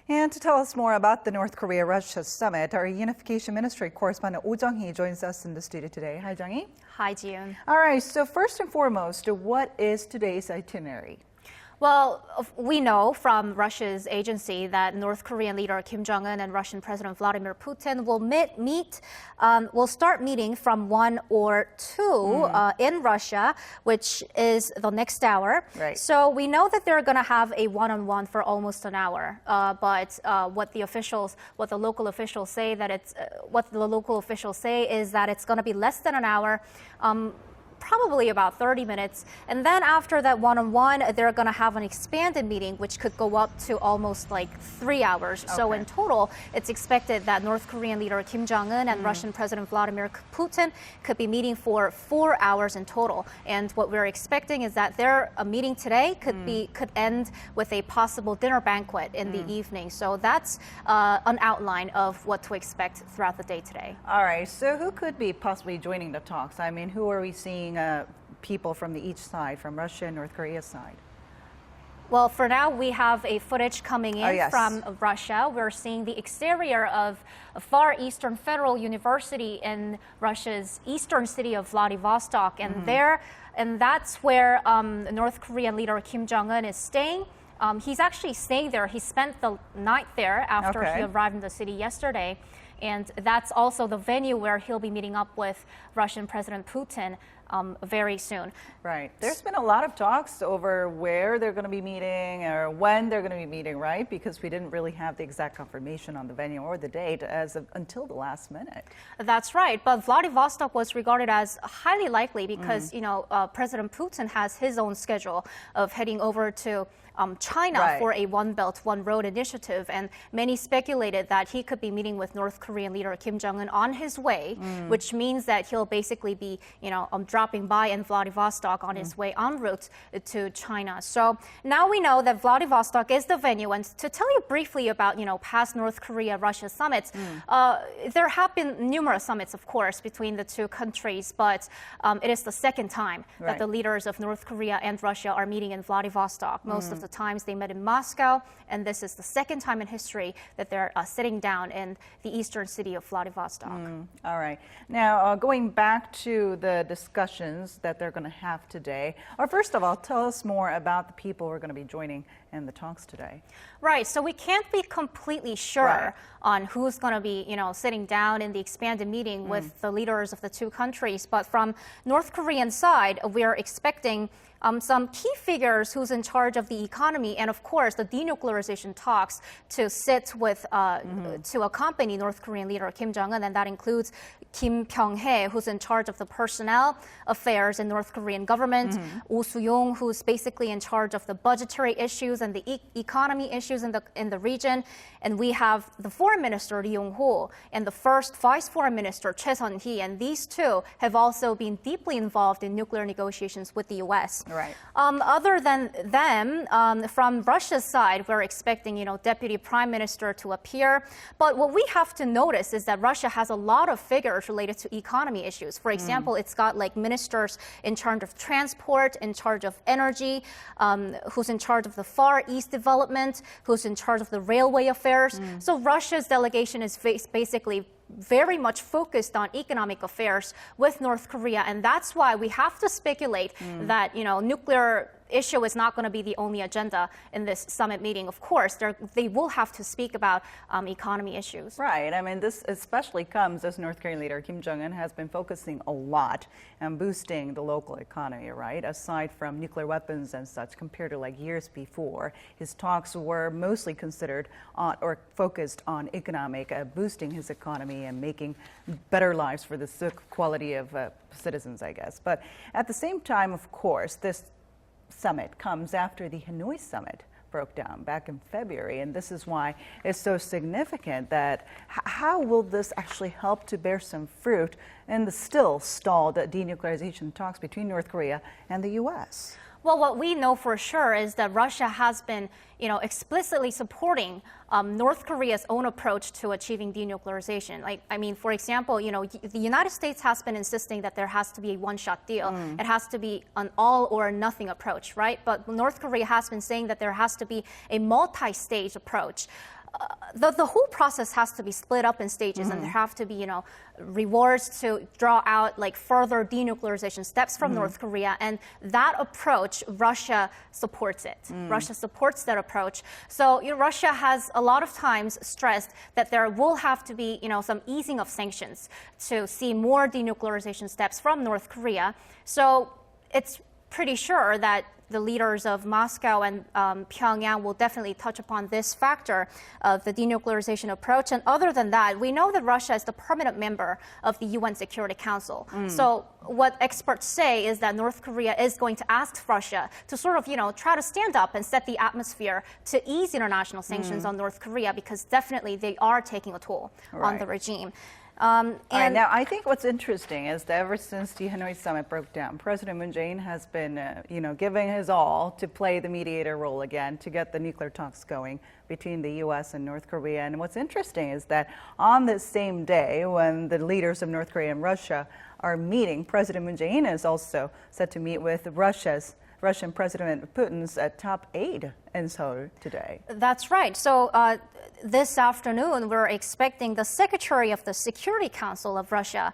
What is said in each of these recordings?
And to tell us more about the North Korea-Russia summit, our Unification Ministry correspondent Oh Jung-hee joins us in the studio today. Hi, Jung-hee. Hi, Jiyoon. All right, so first and foremost, what is today's itinerary? Well, we know from Russia's agency that North Korean leader Kim Jong-un and Russian President Vladimir Putin will start meeting from 1 or 2 in Russia, which is the next hour. Right. So we know that they're going to have a one-on-one for almost an hour. But what the local officials say is that it's going to be less than an hour. Probably about 30 minutes. And then after that one-on-one, they're going to have an expanded meeting, which could go up to almost like 3 hours. Okay. So in total, it's expected that North Korean leader Kim Jong-un and Russian President Vladimir Putin could be meeting for 4 hours in total. And what we're expecting is that their meeting today could end with a possible dinner banquet in the evening. So that's an outline of what to expect throughout the day today. All right, so who could be possibly joining the talks? I mean, who are we seeing people from each side, from Russia and North Korea's side? Well, for now, we have a footage coming in from Russia. We're seeing the exterior of a Far Eastern Federal University in Russia's eastern city of Vladivostok. And that's where North Korean leader Kim Jong-un is staying. He's actually staying there. He spent the night there after he arrived in the city yesterday. And that's also the venue where he'll be meeting up with Russian President Putin very soon. Right. There's been a lot of talks over where they're going to be meeting or when they're going to be meeting, right? Because we didn't really have the exact confirmation on the venue or the date until the last minute. That's right. But Vladivostok was regarded as highly likely because, President Putin has his own schedule of heading over to China for a One Belt, One Road initiative. And many speculated that he could be meeting with North Korean leader Kim Jong-un on his way, which means that he'll basically be, dropping by in Vladivostok on his way en route to China. So now we know that Vladivostok is the venue. And to tell you briefly about, past North Korea-Russia summits, there have been numerous summits, of course, between the two countries. But it is the second time that the leaders of North Korea and Russia are meeting in Vladivostok. Most of the times they met in Moscow, and this is the second time in history that they're sitting down in the eastern city of Vladivostok. All right. Now, going back to the discussions that they're going to have today, or first of all, tell us more about the people who are going to be joining in the talks today. Right. So we can't be completely sure on who's going to be, sitting down in the expanded meeting with the leaders of the two countries. But from North Korean side, we're expecting some key figures who's in charge of the economy and, of course, the denuclearization talks to sit with, to accompany North Korean leader Kim Jong-un, and that includes Kim Kyung-hee, who's in charge of the personnel affairs in North Korean government, Oh Soo-yong, who's basically in charge of the budgetary issues and the economy issues in the region, and we have the foreign minister Lee Yong-ho and the first vice foreign minister Choi Sun-hee, and these two have also been deeply involved in nuclear negotiations with the U.S. Right. Other than them, from Russia's side, we're expecting, Deputy Prime Minister to appear. But what we have to notice is that Russia has a lot of figures related to economy issues. For example, it's got like ministers in charge of transport, in charge of energy, who's in charge of the Far East development, who's in charge of the railway affairs. So Russia's delegation is basically very much focused on economic affairs with North Korea, and that's why we have to speculate that nuclear issue is not going to be the only agenda in this summit meeting. Of course, they will have to speak about economy issues. Right. I mean, this especially comes as North Korean leader Kim Jong-un has been focusing a lot on boosting the local economy, right? Aside from nuclear weapons and such, compared to like years before, his talks were mostly considered on or focused on economic, boosting his economy and making better lives for the quality of citizens, I guess. But at the same time, of course, this summit comes after the Hanoi summit broke down back in February, and this is why it's so significant that how will this actually help to bear some fruit in the still stalled denuclearization talks between North Korea and the U.S.? Well, what we know for sure is that Russia has been, explicitly supporting North Korea's own approach to achieving denuclearization. For example, the United States has been insisting that there has to be a one-shot deal. It has to be an all-or-nothing approach, right? But North Korea has been saying that there has to be a multi-stage approach. the whole process has to be split up in stages, and there have to be, rewards to draw out like further denuclearization steps from North Korea. And that approach, Russia supports it. Russia supports that approach. So Russia has a lot of times stressed that there will have to be, some easing of sanctions to see more denuclearization steps from North Korea. So it's pretty sure that the leaders of Moscow and Pyongyang will definitely touch upon this factor of the denuclearization approach. And other than that, we know that Russia is the permanent member of the UN Security Council. So what experts say is that North Korea is going to ask Russia to sort of, try to stand up and set the atmosphere to ease international sanctions on North Korea, because definitely they are taking a toll on the regime. And now, I think what's interesting is that ever since the Hanoi summit broke down, President Moon Jae-in has been, giving his all to play the mediator role again to get the nuclear talks going between the U.S. and North Korea. And what's interesting is that on this same day, when the leaders of North Korea and Russia are meeting, President Moon Jae-in is also set to meet with Russian President Putin's top aide in Seoul today. That's right. So this afternoon, we're expecting the Secretary of the Security Council of Russia,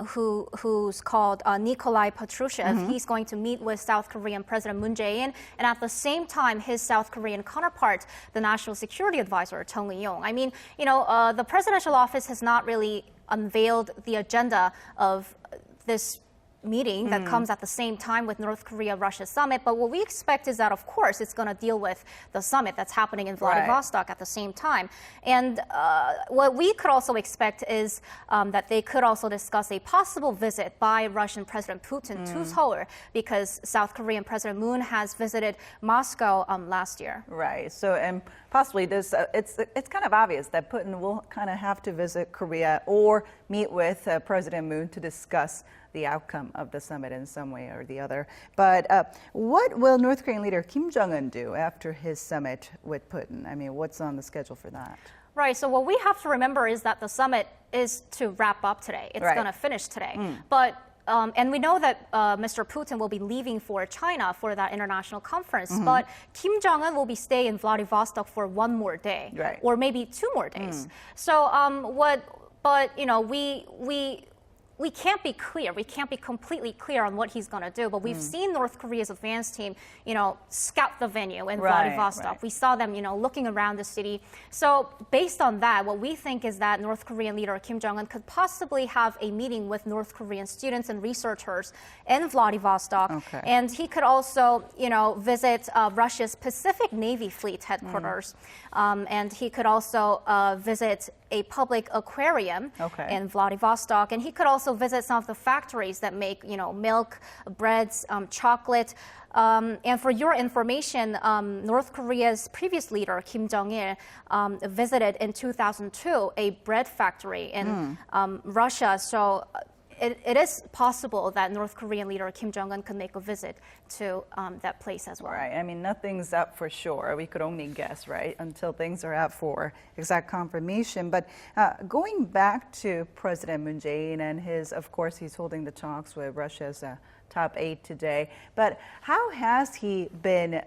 who's called Nikolai Patrushev. He's going to meet with South Korean President Moon Jae-in, and at the same time, his South Korean counterpart, the National Security Advisor, Chung Eui-yong. I mean, the presidential office has not really unveiled the agenda of this meeting that comes at the same time with North Korea-Russia summit. But what we expect is that, of course, it's going to deal with the summit that's happening in Vladivostok at the same time. And what we could also expect is that they could also discuss a possible visit by Russian President Putin to Seoul, because South Korean President Moon has visited Moscow last year. Right. So, and possibly this, it's kind of obvious that Putin will kind of have to visit Korea or meet with President Moon to discuss the outcome of the summit in some way or the other. But what will North Korean leader Kim Jong-un do after his summit with Putin? I mean, what's on the schedule for that? Right. So what we have to remember is that the summit is to wrap up today. It's going to finish today. But and we know that Mr. Putin will be leaving for China for that international conference. But Kim Jong-un will be staying in Vladivostok for one more day, or maybe 2 more days. So we can't be clear. We can't be completely clear on what he's going to do. But we've seen North Korea's advance team, scout the venue in Vladivostok. We saw them, looking around the city. So based on that, what we think is that North Korean leader Kim Jong-un could possibly have a meeting with North Korean students and researchers in Vladivostok. And he could also, visit Russia's Pacific Navy Fleet headquarters. And he could also visit a public aquarium in Vladivostok. And he could also visit some of the factories that make, milk, breads, chocolate. And for your information, North Korea's previous leader, Kim Jong-il, visited in 2002 a bread factory in Russia. So it is possible that North Korean leader Kim Jong-un could make a visit to that place as well. Right. I mean, nothing's up for sure. We could only guess, right, until things are out for exact confirmation. But going back to President Moon Jae-in and of course, he's holding the talks with Russia's top aide today. But how has he been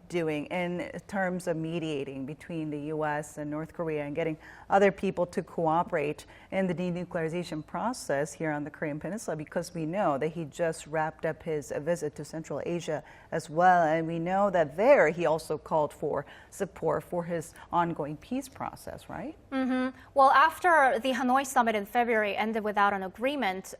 doing in terms of mediating between the U.S. and North Korea and getting other people to cooperate in the denuclearization process here on the Korean Peninsula? Because we know that he just wrapped up his visit to Central Asia as well. And we know that there he also called for support for his ongoing peace process, right? Well, after the Hanoi summit in February ended without an agreement,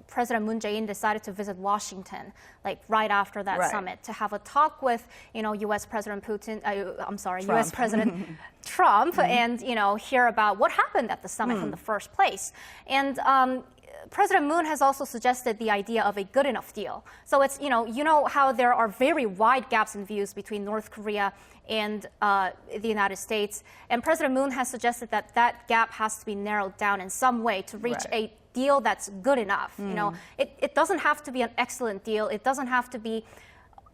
President Moon Jae-in decided to visit Washington, like right after that summit, to have a talk with, U.S. President Putin. U.S. President Trump, and hear about what happened at the summit in the first place. And President Moon has also suggested the idea of a good enough deal. So it's how there are very wide gaps in views between North Korea and the United States, and President Moon has suggested that that gap has to be narrowed down in some way to reach a deal that's good enough. It doesn't have to be an excellent deal. It doesn't have to be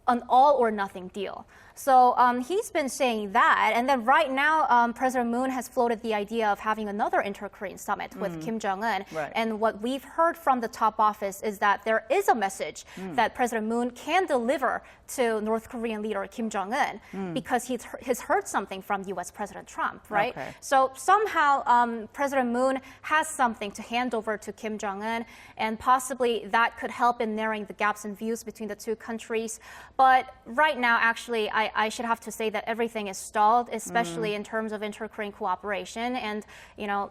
an all or nothing deal. So he's been saying that. And then right now, President Moon has floated the idea of having another inter-Korean summit with Kim Jong-un. Right. And what we've heard from the top office is that there is a message that President Moon can deliver to North Korean leader Kim Jong-un because he's heard something from U.S. President Trump, right? Okay. So somehow President Moon has something to hand over to Kim Jong-un, and possibly that could help in narrowing the gaps in views between the two countries. But right now, actually, I should have to say that everything is stalled, especially in terms of inter-Korean cooperation. And, you know,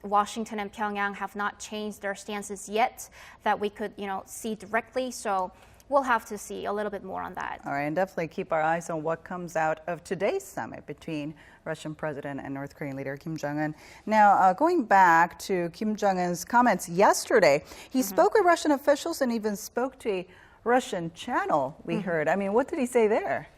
Washington and Pyongyang have not changed their stances yet that we could, you know, see directly. So we'll have to see a little bit more on that. All right, and definitely keep our eyes on what comes out of today's summit between Russian President and North Korean leader Kim Jong-un. Now, going back to Kim Jong-un's comments yesterday, he spoke with Russian officials and even spoke to a Russian channel, we heard. I mean, what did he say there?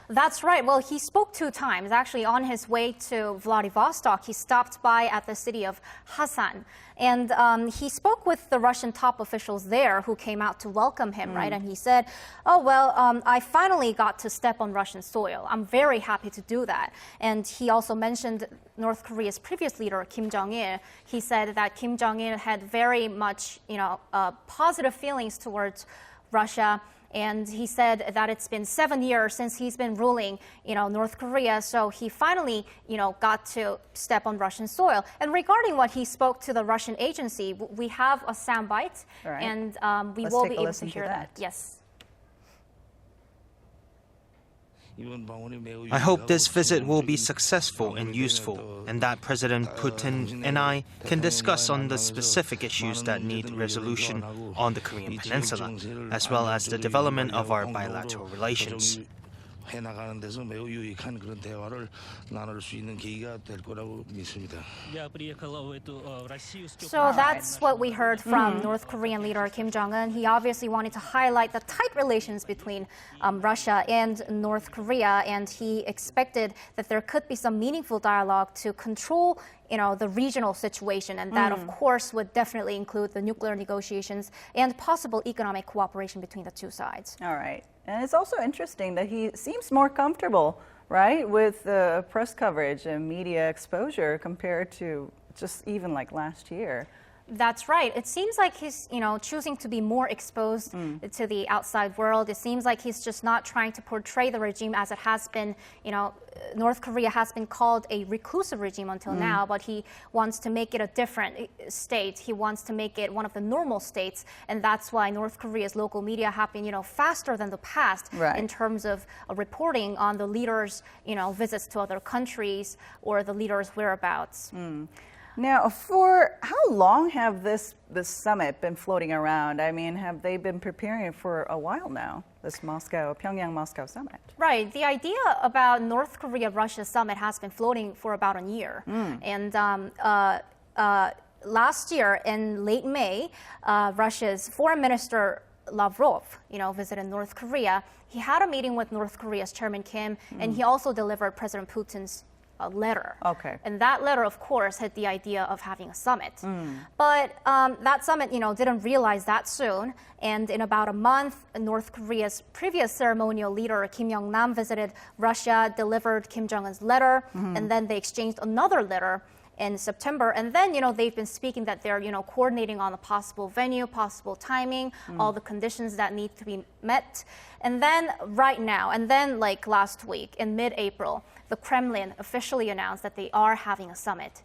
That's right. Well, he spoke 2 times. Actually, on his way to Vladivostok, he stopped by at the city of Hasan. And he spoke with the Russian top officials there who came out to welcome him, right? And he said, oh, well, I finally got to step on Russian soil. I'm very happy to do that. And he also mentioned North Korea's previous leader, Kim Jong-il. He said that Kim Jong-il had very much, you know, positive feelings towards Russia. And he said that it's been 7 years since he's been ruling, you know, North Korea. So he finally, you know, got to step on Russian soil. And regarding what he spoke to the Russian agency, we have a soundbite, right. And we Let's will take be a able to listen to hear that. that. Yes. I hope this visit will be successful and useful, and that President Putin and I can discuss on the specific issues that need resolution on the Korean Peninsula, as well as the development of our bilateral relations. 해나가는 데서 매우 유익한 그런 대화를 나눌 수 있는 계기가 될 거라고 믿습니다. So that's what we heard from North Korean leader Kim Jong-un. He obviously wanted to highlight the tight relations between Russia and North Korea, and he expected that there could be some meaningful dialogue to control, you know, the regional situation, and that, of course, would definitely include the nuclear negotiations and possible economic cooperation between the two sides. All right. And it's also interesting that he seems more comfortable, right, with press coverage and media exposure compared to just even like last year. That's right. It seems like he's, you know, choosing to be more exposed to the outside world. It seems like he's just not trying to portray the regime as it has been, you know, North Korea has been called a reclusive regime until now, but he wants to make it a different state. He wants to make it one of the normal states, and that's why North Korea's local media have been, you know, faster than the past in terms of reporting on the leaders, you know, visits to other countries or the leaders' whereabouts. Now, for how long have this summit been floating around? I mean, have they been preparing for a while now, this Pyongyang-Moscow summit? Right. The idea about North Korea-Russia summit has been floating for about a year. And last year, in late May, Russia's Foreign Minister Lavrov, you know, visited North Korea. He had a meeting with North Korea's Chairman Kim, and he also delivered President Putin's a letter. Okay. And that letter, of course, had the idea of having a summit. But that summit, you know, didn't realize that soon. And in about a month, North Korea's previous ceremonial leader, Kim Yong-nam, visited Russia, delivered Kim Jong-un's letter, and then they exchanged another letter in September. And then, you know, they've been speaking that they're, you know, coordinating on a possible venue, possible timing, all the conditions that need to be met. And then right now, and then like last week in mid-April, the Kremlin officially announced that they are having a summit.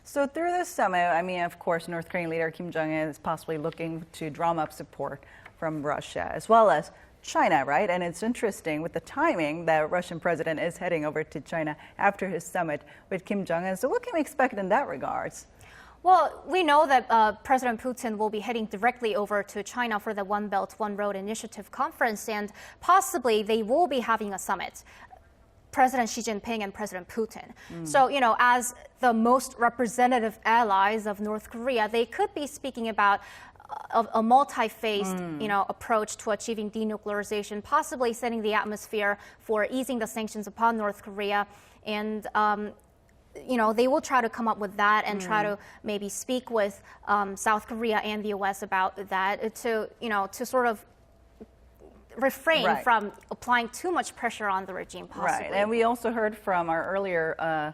So through this summit, I mean, of course, North Korean leader Kim Jong-un is possibly looking to drum up support from Russia as well as China, right? And it's interesting with the timing that Russian president is heading over to China after his summit with Kim Jong-un. So what can we expect in that regards? Well, we know that President Putin will be heading directly over to China for the One Belt, One Road Initiative conference, and possibly they will be having a summit. President Xi Jinping and President Putin. So, you know, as the most representative allies of North Korea, they could be speaking about a multi-phased, you know, approach to achieving denuclearization, possibly setting the atmosphere for easing the sanctions upon North Korea. And, you know, they will try to come up with that and try to maybe speak with South Korea and the U.S. about that to, you know, to sort of refrain Right. from applying too much pressure on the regime, possibly. Right, and we also heard from our earlier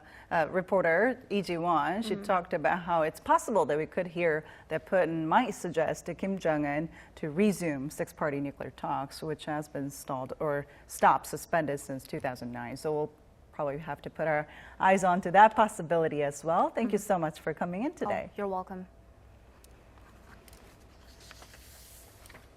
reporter, Iji-won. She talked about how it's possible that we could hear that Putin might suggest to Kim Jong-un to resume six-party nuclear talks, which has been stalled or stopped, suspended since 2009. So we'll probably have to put our eyes onto that possibility as well. Thank you so much for coming in today. Oh, you're welcome.